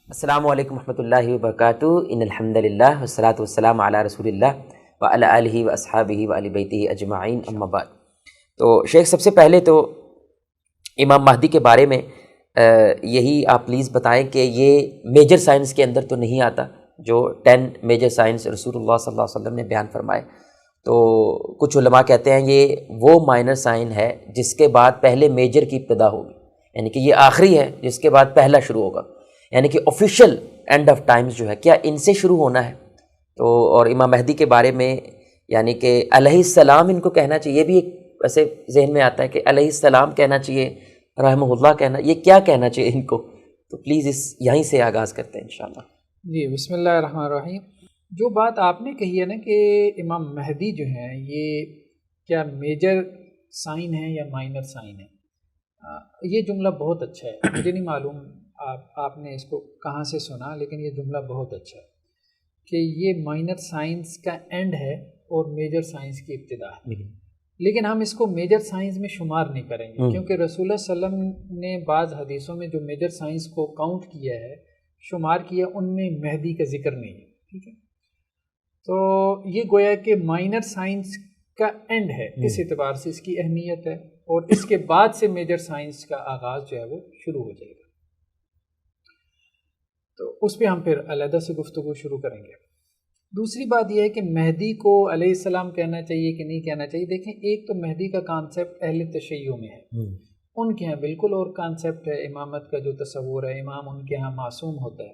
السلام علیکم ورحمۃ اللہ وبرکاتہ. ان الحمد للہ والصلاۃ والسلام علی رسول اللہ وعلی آلہ واصحابہ وآل بیتہ اجمعین، اما بعد. تو شیخ، سب سے پہلے تو امام مہدی کے بارے میں یہی آپ پلیز بتائیں کہ یہ میجر سائنس کے اندر تو نہیں آتا جو 10 میجر سائنس رسول اللہ صلی اللہ علیہ وسلم نے بیان فرمائے. تو کچھ علماء کہتے ہیں یہ وہ مائنر سائن ہے جس کے بعد پہلے میجر کی ابتدا ہوگی، یعنی کہ یہ آخری ہے جس کے بعد پہلا شروع ہوگا، یعنی کہ آفیشیل اینڈ آف ٹائمز جو ہے کیا ان سے شروع ہونا ہے. تو اور امام مہدی کے بارے میں یعنی کہ علیہ السلام ان کو کہنا چاہیے، یہ بھی ایک ایسے ذہن میں آتا ہے کہ علیہ السلام کہنا چاہیے، رحمہ اللہ کہنا، یہ کیا کہنا چاہیے ان کو؟ تو پلیز اس یہیں سے آغاز کرتے ہیں انشاءاللہ. جی، بسم اللہ الرحمن الرحیم. جو بات آپ نے کہی ہے نا کہ امام مہدی جو ہیں یہ کیا میجر سائن ہے یا مائنر سائن ہے، یہ جملہ بہت اچھا ہے. مجھے نہیں معلوم آپ نے اس کو کہاں سے سنا، لیکن یہ جملہ بہت اچھا ہے کہ یہ مائنر سائنس کا اینڈ ہے اور میجر سائنس کی ابتدا ہے. لیکن ہم اس کو میجر سائنس میں شمار نہیں کریں گے، کیونکہ رسول اللہ صلی اللہ علیہ وسلم نے بعض حدیثوں میں جو میجر سائنس کو کاؤنٹ کیا ہے، شمار کیا، ان میں مہدی کا ذکر نہیں ہے. ٹھیک ہے، تو یہ گویا کہ مائنر سائنس کا اینڈ ہے، اس اعتبار سے اس کی اہمیت ہے، اور اس کے بعد سے میجر سائنس کا آغاز جو ہے وہ شروع ہو جائے گا. تو اس پہ ہم پھر علیحدہ سے گفتگو شروع کریں گے. دوسری بات یہ ہے کہ مہدی کو علیہ السلام کہنا چاہیے کہ نہیں کہنا چاہیے. دیکھیں، ایک تو مہدی کا کانسیپٹ اہل تشیع میں ہے، ان کے ہاں بالکل اور کانسیپٹ ہے. امامت کا جو تصور ہے، امام ان کے ہاں معصوم ہوتا ہے،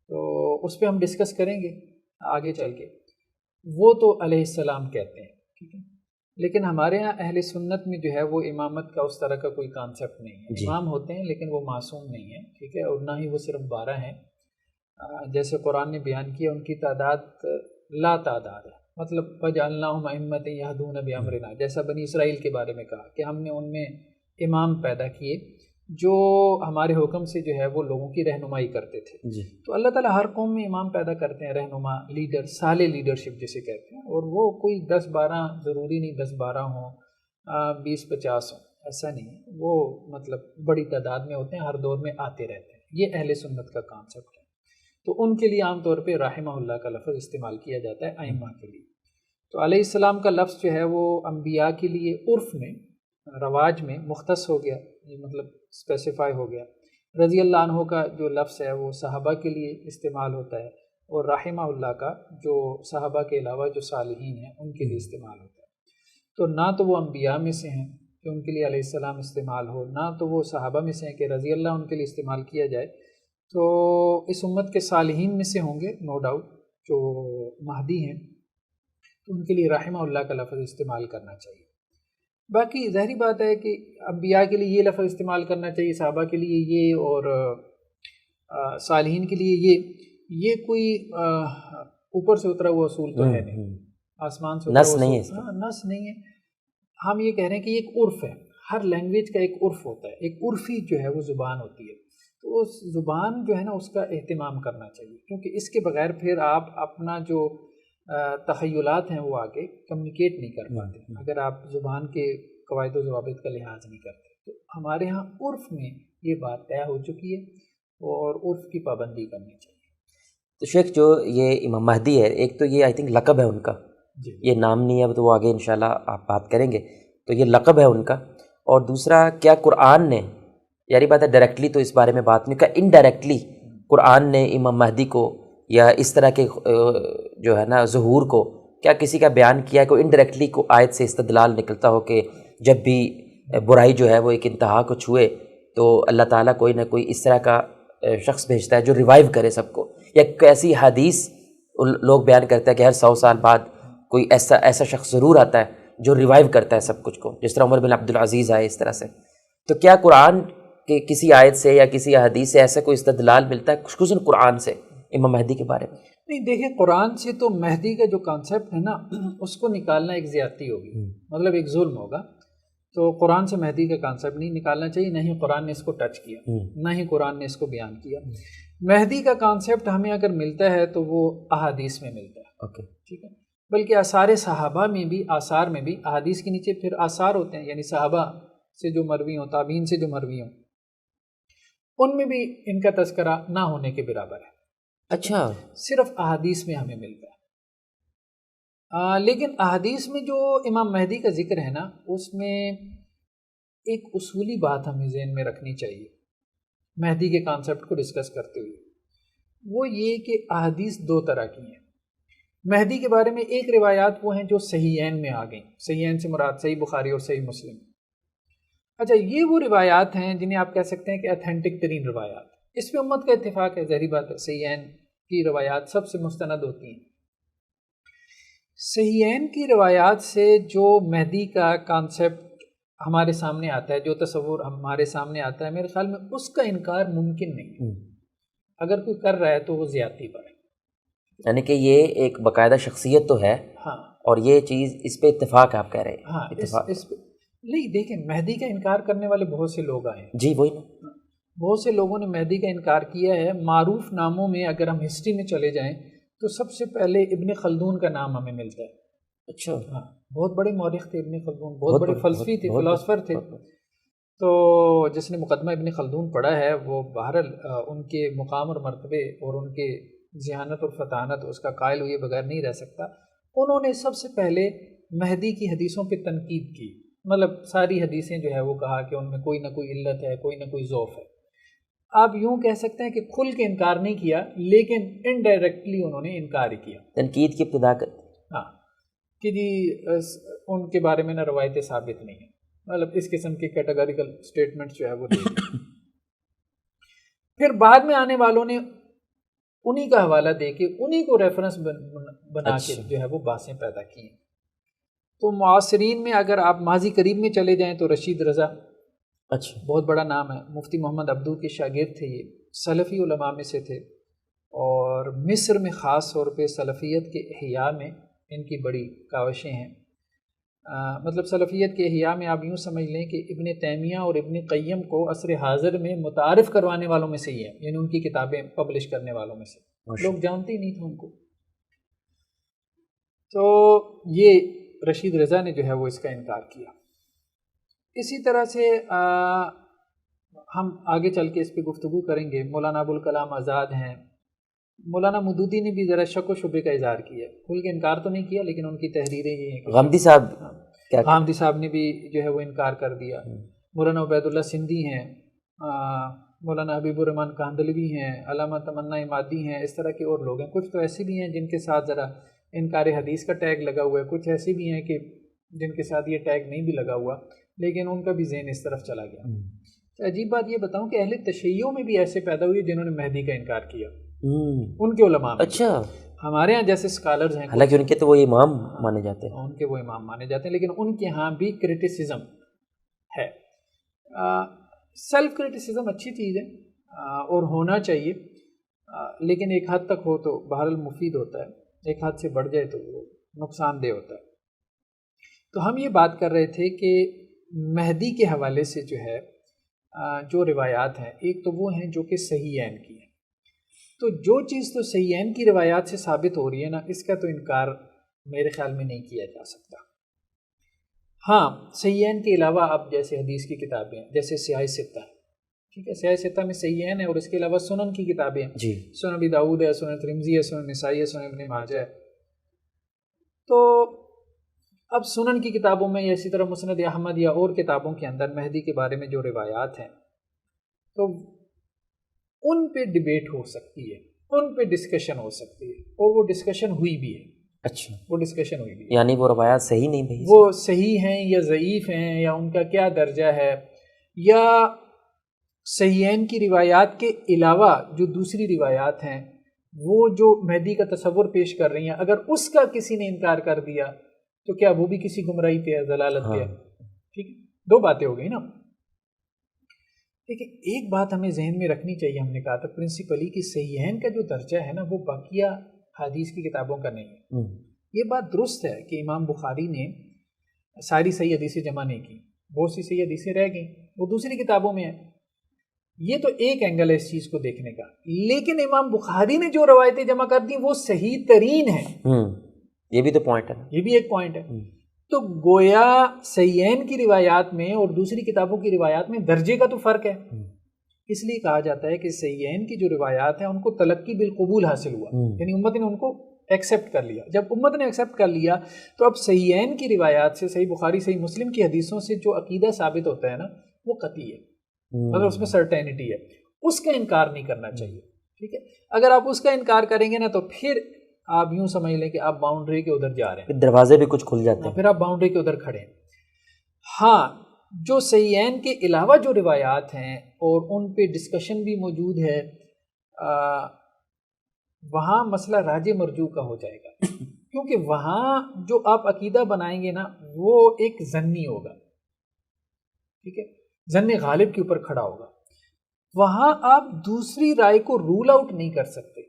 تو اس پہ ہم ڈسکس کریں گے آگے چل کے. وہ تو علیہ السلام کہتے ہیں، ٹھیک ہے، لیکن ہمارے ہاں اہل سنت میں جو ہے وہ امامت کا اس طرح کا کوئی کانسیپٹ نہیں ہے. امام ہوتے ہیں لیکن وہ معصوم نہیں ہیں، ٹھیک ہے، اور نہ ہی وہ صرف 12 ہیں جیسے قرآن نے بیان کیا. ان کی تعداد لا تعداد ہے، مطلب فَجَعَلْنَاهُمْ أَئِمَّةً يَهْدُونَ بِأَمْرِنَا، جیسا بنی اسرائیل کے بارے میں کہا کہ ہم نے ان میں امام پیدا کیے جو ہمارے حکم سے جو ہے وہ لوگوں کی رہنمائی کرتے تھے. تو اللہ تعالیٰ ہر قوم میں امام پیدا کرتے ہیں، رہنما، لیڈر، صالح لیڈرشپ جسے کہتے ہیں. اور وہ کوئی 10-12 ضروری نہیں 10-12 ہوں، 20-50 ہوں، ایسا نہیں ہے. وہ مطلب بڑی تعداد میں ہوتے ہیں، ہر دور میں آتے رہتے ہیں. یہ اہل سنت کا کانسیپٹ ہے. تو ان کے لیے عام طور پہ رحمہ اللہ کا لفظ استعمال کیا جاتا ہے ائمہ کے لیے. تو علیہ السلام کا لفظ جو ہے وہ انبیاء کے لیے عرف میں، رواج میں مختص ہو گیا، مطلب اسپیسیفائی ہو گیا. رضی اللہ عنہ کا جو لفظ ہے وہ صحابہ کے لیے استعمال ہوتا ہے، اور رحمہ اللہ کا جو صحابہ کے علاوہ جو صالحین ہیں ان کے لیے استعمال ہوتا ہے. تو نہ تو وہ انبیاء میں سے ہیں کہ ان کے لیے علیہ السلام استعمال ہو، نہ تو وہ صحابہ میں سے ہیں کہ رضی اللہ ان کے لیے استعمال کیا جائے. تو اس امت کے صالحین میں سے ہوں گے نو ڈاؤٹ جو مہدی ہیں، تو ان کے لیے رحمہ اللہ کا لفظ استعمال کرنا چاہیے. باقی ظاہری بات ہے کہ انبیاء کے لیے یہ لفظ استعمال کرنا چاہیے، صحابہ کے لیے یہ، اور صالحین کے لیے یہ کوئی اوپر سے اترا ہوا اصول تو ہے نہیں، آسمان سے اترا ہوا اصول نص نہیں ہے. ہم یہ کہہ رہے ہیں کہ یہ ایک عرف ہے، ہر لینگویج کا ایک عرف ہوتا ہے، ایک عرفی جو ہے وہ زبان ہوتی ہے. تو اس زبان جو ہے نا اس کا اہتمام کرنا چاہیے، کیونکہ اس کے بغیر پھر آپ اپنا جو تخیلات ہیں وہ آگے کمیونیکیٹ نہیں کر پاتے اگر آپ زبان کے قواعد و ضوابط کا لحاظ نہیں کرتے. تو ہمارے ہاں عرف میں یہ بات طے ہو چکی ہے اور عرف کی پابندی کرنی چاہیے. تو شیخ، جو یہ امام مہدی ہے، ایک تو یہ آئی تھنک لقب ہے ان کا، یہ نام نہیں ہے، تو وہ آگے انشاءاللہ آپ بات کریں گے. تو یہ لقب ہے ان کا. اور دوسرا، کیا قرآن نے، یاری بات ہے ڈائریکٹلی تو اس بارے میں بات نہیں، کہ انڈائریکٹلی قرآن نے امام مہدی کو یا اس طرح کے جو ہے نا ظہور کو کیا کسی کا بیان کیا ہے؟ کوئی انڈائریکٹلی کو آیت سے استدلال نکلتا ہو کہ جب بھی برائی جو ہے وہ ایک انتہا کو چھوئے تو اللہ تعالیٰ کوئی نہ کوئی اس طرح کا شخص بھیجتا ہے جو ریوائیو کرے سب کو، یا ایسی حدیث لوگ بیان کرتے ہیں کہ ہر 100 سال بعد کوئی ایسا شخص ضرور آتا ہے جو ریوائیو کرتا ہے سب کچھ کو، جس طرح عمر بن عبدالعزیز آئے اس طرح سے. تو کیا قرآن کہ کسی آیت سے یا کسی حدیث سے ایسا کوئی استدلال ملتا ہے خصوصاً قرآن سے امام مہدی کے بارے میں؟ نہیں، دیکھیں، قرآن سے تو مہدی کا جو کانسیپٹ ہے نا اس کو نکالنا ایک زیادتی ہوگی، مطلب ایک ظلم ہوگا. تو قرآن سے مہدی کا کانسیپٹ نہیں نکالنا چاہیے، نہ ہی قرآن نے اس کو ٹچ کیا، نہ ہی قرآن نے اس کو بیان کیا. مہدی کا کانسیپٹ ہمیں اگر ملتا ہے تو وہ احادیث میں ملتا ہے، ٹھیک ہے، بلکہ آثار صحابہ میں بھی، آثار میں بھی، احادیث کے نیچے پھر آثار ہوتے ہیں، یعنی صحابہ سے جو مروی ہوں، تابعین سے جو مروی ہوں. ان میں بھی ان کا تذکرہ نہ ہونے کے برابر ہے. اچھا, صرف احادیث میں ہمیں ملتا ہے. لیکن احادیث میں جو امام مہدی کا ذکر ہے نا, اس میں ایک اصولی بات ہمیں ذہن میں رکھنی چاہیے مہدی کے کانسیپٹ کو ڈسکس کرتے ہوئے. وہ یہ کہ احادیث دو طرح کی ہیں. مہدی کے بارے میں ایک روایات وہ ہیں جو صحیحین میں آ گئیں. صحیحین سے مراد صحیح بخاری اور صحیح مسلم. اچھا, یہ وہ روایات ہیں جنہیں آپ کہہ سکتے ہیں کہ اتھینٹک ترین روایات. اس پہ امت کا اتفاق ہے, ظاہری بات ہے, صحیحین کی روایات سب سے مستند ہوتی ہیں. صحیحین کی روایات سے جو مہدی کا کانسیپٹ ہمارے سامنے آتا ہے, جو تصور ہمارے سامنے آتا ہے, میرے خیال میں اس کا انکار ممکن نہیں ہے. اگر کوئی کر رہا ہے تو وہ زیادتی پر ہے. یعنی کہ یہ ایک باقاعدہ شخصیت تو ہے, ہاں, اور یہ چیز اس پہ اتفاق آپ کہہ رہے ہیں. ہاں, اتفاق اس پہ نہیں. دیکھیں, مہدی کا انکار کرنے والے بہت سے لوگ آئے ہیں. جی وہی نا, بہت سے لوگوں نے مہدی کا انکار کیا ہے. معروف ناموں میں اگر ہم ہسٹری میں چلے جائیں تو سب سے پہلے ابن خلدون کا نام ہمیں ملتا ہے. اچھا, ہاں, بہت بڑے مورخ تھے ابن خلدون, بہت بڑے فلسفی تھے, فلاسفر تھے. تو جس نے مقدمہ ابن خلدون پڑھا ہے وہ بہرحال ان کے مقام اور مرتبے اور ان کے ذہانت اور فطانت اس کا قائل ہوئے بغیر نہیں رہ سکتا. انہوں نے سب سے پہلے مہدی کی حدیثوں پہ تنقید کی. مطلب ساری حدیثیں جو ہے وہ کہا کہ ان میں کوئی نہ کوئی علت ہے, کوئی نہ کوئی ضعف ہے. آپ یوں کہہ سکتے ہیں کہ کھل کے انکار نہیں کیا, لیکن انڈائریکٹلی انہوں نے انکار ہی کیا. تنقید کی ابتدا ہاں, کہ جی ان کے بارے میں نہ روایتیں ثابت نہیں ہیں. مطلب اس قسم کی کیٹیگریکل سٹیٹمنٹ جو ہے وہ دے دی. پھر بعد میں آنے والوں نے انہی کا حوالہ دے کے انہی کو ریفرنس بنا کے جو ہے وہ باتیں پیدا کی ہیں. تو معاصرین میں اگر آپ ماضی قریب میں چلے جائیں تو رشید رضا, اچھا, بہت بڑا نام ہے, مفتی محمد عبدو کے شاگرد تھے. یہ سلفی علماء میں سے تھے, اور مصر میں خاص طور پہ سلفیت کے احیاء میں ان کی بڑی کاوشیں ہیں. مطلب سلفیت کے احیاء میں آپ یوں سمجھ لیں کہ ابن تیمیہ اور ابن قیم کو عصر حاضر میں متعارف کروانے والوں میں سے ہی ہے, یعنی ان کی کتابیں پبلش کرنے والوں میں سے. لوگ جانتے ہی نہیں تھے ان کو. تو یہ رشید رضا نے جو ہے وہ اس کا انکار کیا. اسی طرح سے ہم آگے چل کے اس پہ گفتگو کریں گے. مولانا ابوالکلام آزاد ہیں, مولانا مودودی نے بھی ذرا شک و شبے کا اظہار کیا. کھل کے انکار تو نہیں کیا, لیکن ان کی تحریریں یہ ہیں. غامدی صاحب, غامدی صاحب نے بھی جو ہے وہ انکار کر دیا. مولانا عبید اللہ سندھی ہیں, مولانا حبیب الرحمن کاندلوی ہیں, علامہ تمنا امادی ہیں. اس طرح کے اور لوگ ہیں. کچھ تو ایسے بھی ہیں جن کے ساتھ ذرا انکار حدیث کا ٹیگ لگا ہوا ہے. کچھ ایسے بھی ہیں کہ جن کے ساتھ یہ ٹیگ نہیں بھی لگا ہوا, لیکن ان کا بھی ذہن اس طرف چلا گیا. تو عجیب بات یہ بتاؤں کہ اہل تشیع میں بھی ایسے پیدا ہوئے جنہوں نے مہدی کا انکار کیا, ان کے علماء میں. اچھا, ہمارے ہاں جیسے اسکالرز ہیں, حالانکہ ان کے تو وہ امام مانے جاتے ہیں, ان کے وہ امام مانے جاتے ہیں, لیکن ان کے ہاں بھی کرٹیسزم ہے. سیلف کرٹیسزم اچھی چیز ہے اور ہونا چاہیے, لیکن ایک حد تک ہو تو بہرحال مفید ہوتا ہے. ایک حد سے بڑھ جائے تو وہ نقصان دہ ہوتا ہے. تو ہم یہ بات کر رہے تھے کہ مہدی کے حوالے سے جو ہے جو روایات ہیں, ایک تو وہ ہیں جو کہ صحیحین کی ہیں. تو جو چیز تو صحیحین کی روایات سے ثابت ہو رہی ہے نا, اس کا تو انکار میرے خیال میں نہیں کیا جا سکتا. ہاں, صحیحین کے علاوہ اب جیسے حدیث کی کتابیں ہیں, جیسے سیاہ ستہ ہے, ٹھیک ہے, سیاہ ستہ میں صحیحین ہے, اور اس کے علاوہ سنن کی کتابیں ہیں. جی, سنن ابی داؤد ہے, سنن ترمذی ہے, سنن نسائی ہے, سنن ابن ماجہ ہے. تو اب سنن کی کتابوں میں یا اسی طرح مسند احمد یا اور کتابوں کے اندر مہدی کے بارے میں جو روایات ہیں, تو ان پہ ڈیبیٹ ہو سکتی ہے, ان پہ ڈسکشن ہو سکتی ہے, اور وہ ڈسکشن ہوئی بھی ہے. اچھا, وہ ڈسکشن ہوئی بھی ہے. یعنی وہ روایات صحیح نہیں بھائی, وہ صحیح ہیں یا ضعیف ہیں, یا ان کا کیا درجہ ہے, یا صحیحین کی روایات کے علاوہ جو دوسری روایات ہیں وہ جو مہدی کا تصور پیش کر رہی ہیں, اگر اس کا کسی نے انکار کر دیا تو کیا وہ بھی کسی گمراہی پہ ہے, ضلالت پہ ہے. ٹھیک ہے, دو باتیں ہو گئی نا. لیکن ایک بات ہمیں ذہن میں رکھنی چاہیے, ہم نے کہا تھا پرنسپلی کہ صحیحین کا جو درجہ ہے نا وہ باقیہ حدیث کی کتابوں کا نہیں ہے. یہ بات درست ہے کہ امام بخاری نے ساری صحیح حدیثیں جمع نہیں کی, بہت سی صحیح حدیثیں رہ گئیں, وہ دوسری کتابوں میں ہیں. یہ تو ایک اینگل ہے اس چیز کو دیکھنے کا. لیکن امام بخاری نے جو روایتیں جمع کر دی وہ صحیح ترین ہیں. یہ بھی تو پوائنٹ ہے, یہ بھی ایک پوائنٹ ہے. تو گویا صحیحین کی روایات میں اور دوسری کتابوں کی روایات میں درجے کا تو فرق ہے. اس لیے کہا جاتا ہے کہ صحیحین کی جو روایات ہیں ان کو تلقی بالقبول حاصل ہوا، یعنی امت نے ان کو ایکسیپٹ کر لیا. جب امت نے ایکسیپٹ کر لیا تو اب صحیحین کی روایات سے، صحیح بخاری صحیح مسلم کی حدیثوں سے جو عقیدہ ثابت ہوتا ہے نا وہ قطعی ہے، مطلب اس میں سرٹینٹی ہے، اس کا انکار نہیں کرنا چاہیے. ٹھیک ہے، اگر آپ اس کا انکار کریں گے نا تو پھر آپ یوں سمجھ لیں کہ آپ باؤنڈری کے ادھر جا رہے ہیں، دروازے بھی کچھ کھل جاتے ہیں، پھر آپ باؤنڈری کے ادھر کھڑے ہیں. ہاں جو صحیحین کے علاوہ جو روایات ہیں اور ان پہ ڈسکشن بھی موجود ہے، وہاں مسئلہ راج مرجو کا ہو جائے گا، کیونکہ وہاں جو آپ عقیدہ بنائیں گے نا وہ ایک ظنی ہوگا، ٹھیک ہے، ظن غالب کے اوپر کھڑا ہوگا. وہاں آپ دوسری رائے کو رول آؤٹ نہیں کر سکتے،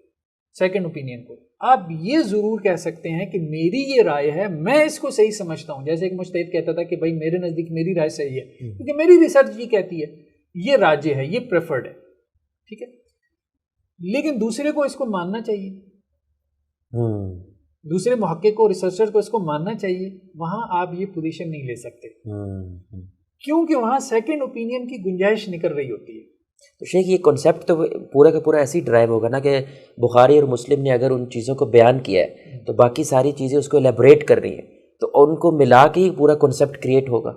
سیکنڈ اوپینین کو. آپ یہ ضرور کہہ سکتے ہیں کہ میری یہ رائے ہے، میں اس کو صحیح سمجھتا ہوں. جیسے ایک مجتہد کہتا تھا کہ بھائی میرے نزدیک میری رائے صحیح ہے کیونکہ میری ریسرچ یہ کہتی ہے، یہ راجح ہے، یہ پریفرڈ ہے، ٹھیک ہے. لیکن دوسرے کو اس کو ماننا چاہیے، دوسرے محقق کو، ریسرچر کو اس کو ماننا چاہیے. وہاں آپ یہ پوزیشن نہیں لے سکتے کیونکہ وہاں سیکنڈ اوپینین کی گنجائش نکل رہی ہوتی ہے. تو شیخ یہ کنسیپٹ تو پورا کا پورا ایسی ڈرائیو ہوگا نا کہ بخاری اور مسلم نے اگر ان چیزوں کو بیان کیا ہے تو باقی ساری چیزیں اس کو ایلیبریٹ کر رہی ہیں، تو ان کو ملا کے ہی پورا کنسیپٹ کریٹ ہوگا.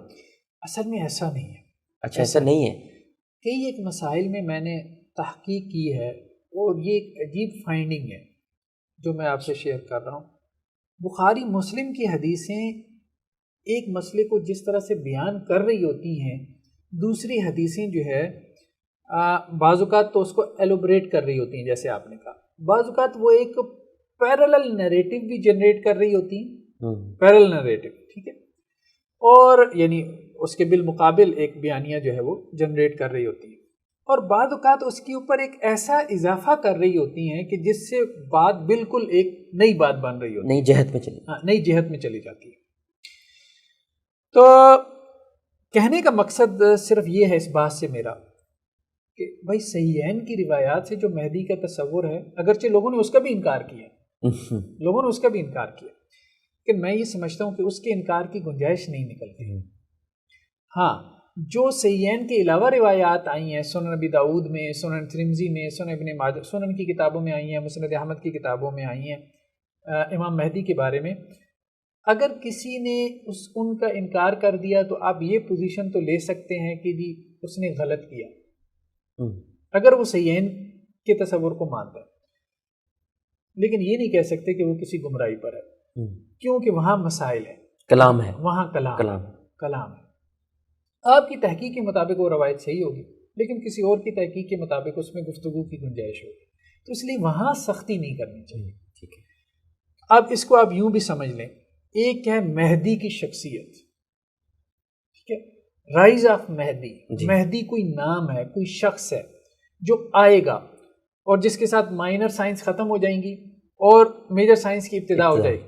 اصل میں ایسا نہیں ہے. اچھا ایسا نہیں ہے. کئی ایک مسائل میں میں نے تحقیق کی ہے اور یہ ایک عجیب فائنڈنگ ہے جو میں آپ سے شیئر کر رہا ہوں. بخاری مسلم کی حدیثیں ایک مسئلے کو جس طرح سے بیان کر رہی ہوتی ہیں، دوسری حدیثیں جو ہے بعض اوقات تو اس کو ایلوبریٹ کر رہی ہوتی ہیں، جیسے آپ نے کہا. بعض اوقات وہ ایک پیرالل نیریٹو بھی جنریٹ کر رہی ہوتی ہیں، پیرالل نیریٹو، ٹھیک ہے، اور یعنی اس کے بالمقابل ایک بیانیہ جو ہے وہ جنریٹ کر رہی ہوتی ہے. اور بعض اوقات اس کے اوپر ایک ایسا اضافہ کر رہی ہوتی ہیں کہ جس سے بات بالکل ایک نئی بات بن رہی ہوتی ہے، نئی جہت میں چلی جاتی ہے. تو کہنے کا مقصد صرف یہ ہے اس بات سے میرا کہ بھائی صحیحین کی روایات سے جو مہدی کا تصور ہے، اگرچہ لوگوں نے اس کا بھی انکار کیا، لیکن میں یہ سمجھتا ہوں کہ اس کے انکار کی گنجائش نہیں نکلتی. ہاں جو صحیحین کے علاوہ روایات آئی ہیں، سنن نبی داؤد میں، سنن ترمذی میں، سنن ابن ماجہ، سنن کی کتابوں میں آئی ہیں، مسند احمد کی کتابوں میں آئی ہیں امام مہدی کے بارے میں، اگر کسی نے ان کا انکار کر دیا تو آپ یہ پوزیشن تو لے سکتے ہیں کہ جی اس نے غلط کیا، اگر وہ صحیحین کے تصور کو مانتا ہے. لیکن یہ نہیں کہہ سکتے کہ وہ کسی گمراہی پر ہے، کیونکہ وہاں مسائل ہے، کلام ہے، وہاں کلام ہے. آپ کی تحقیق کے مطابق وہ روایت صحیح ہوگی، لیکن کسی اور کی تحقیق کے مطابق اس میں گفتگو کی گنجائش ہوگی. تو اس لیے وہاں سختی نہیں کرنی چاہیے. ٹھیک ہے، اب اس کو آپ یوں بھی سمجھ لیں، ایک ہے مہدی کی شخصیت، ٹھیک ہے، رائز آف مہدی. مہدی کوئی نام ہے، کوئی شخص ہے جو آئے گا اور جس کے ساتھ مائنر سائنس ختم ہو جائیں گی اور میجر سائنس کی ابتدا ہو جائے گی.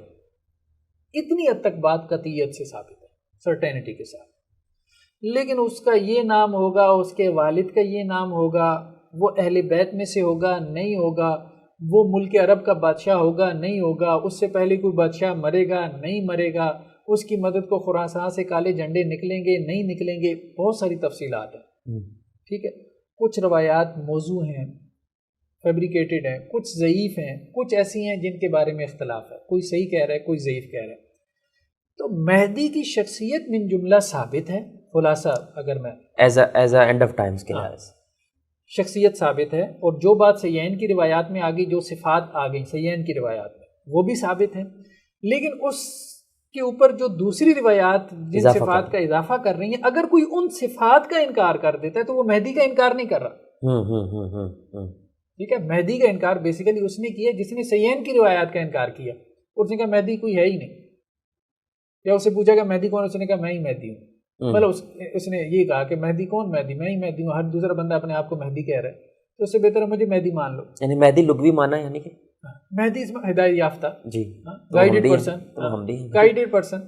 اتنی حد تک بات قطعیت سے ثابت ہے، سرٹینٹی کے ساتھ. لیکن اس کا یہ نام ہوگا، اس کے والد کا یہ نام ہوگا، وہ اہل بیت میں سے ہوگا نہیں ہوگا، وہ ملک عرب کا بادشاہ ہوگا نہیں ہوگا، اس سے پہلے کوئی بادشاہ مرے گا نہیں مرے گا، اس کی مدد کو خراسان سے کالے جھنڈے نکلیں گے نہیں نکلیں گے، بہت ساری تفصیلات ہیں. ٹھیک ہے، کچھ روایات موضوع ہیں، فیبریکیٹڈ ہیں، کچھ ضعیف ہیں، کچھ ایسی ہیں جن کے بارے میں اختلاف ہے، کوئی صحیح کہہ رہا ہے کوئی ضعیف کہہ رہا ہے. تو مہدی کی شخصیت من جملہ ثابت ہے. خلاصہ اگر میں as a and of Times کے لحاظ شخصیت ثابت ہے، اور جو بات صحیحین کی روایات میں آ گئی، جو صفات آ گئی صحیحین کی روایات میں، وہ بھی ثابت ہیں. لیکن اس کے اوپر جو دوسری روایات جن صفات کا اضافہ کر رہی ہیں، اگر کوئی ان صفات کا انکار کر دیتا ہے تو وہ مہدی کا انکار نہیں کر رہا. ٹھیک ہے، مہدی کا انکار بیسیکلی اس نے کیا جس نے صحیحین کی روایات کا انکار کیا. اس نے کہا مہدی کوئی ہے ہی نہیں، یا اسے پوچھا کہ مہدی کون، اس نے کہا میں ہی مہدی ہوں. مطلب اس نے یہ کہا کہ مہدی کون، مہدی میں ہی مہدی ہوں. ہر دوسرا بندہ اپنے آپ کو مہدی کہہ رہا ہے، تو اس سے بہتر ہے مجھے مہدی مان لو. یعنی مہدی لغوی معنی ہے، یعنی کہ مہدی اس میں ہدایت یافتہ، جی، گائیڈڈ پرسن،